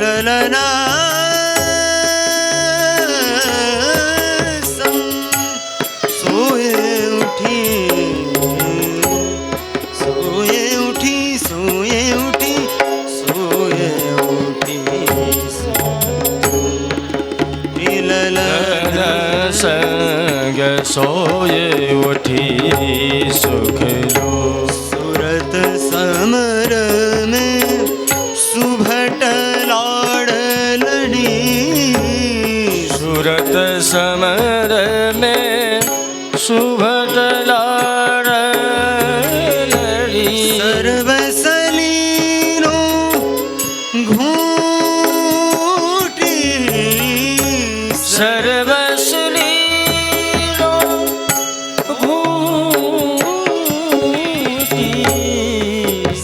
ललना सम सोए उठी सोए उठी सोए उठी सोए उठी ललन संग सोए उठी सुख लो। सुरत समर में सुभट लाड़ लड़ी सूरत समर में सुभट लाड़ लड़ी। सर्वसलीनो घूटी सर्वसलीनो घूटी।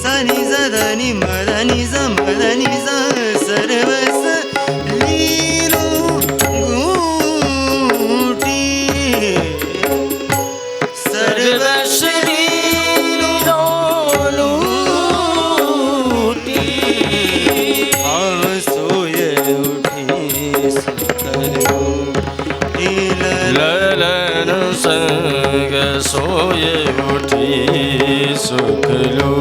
सनि सदनि मदनि समदनि स सर्वसलीनो घूटी सर्वसलीनो लूटी। आव सोए उठी सुतलो ललन संग सोए उठी सुख लो।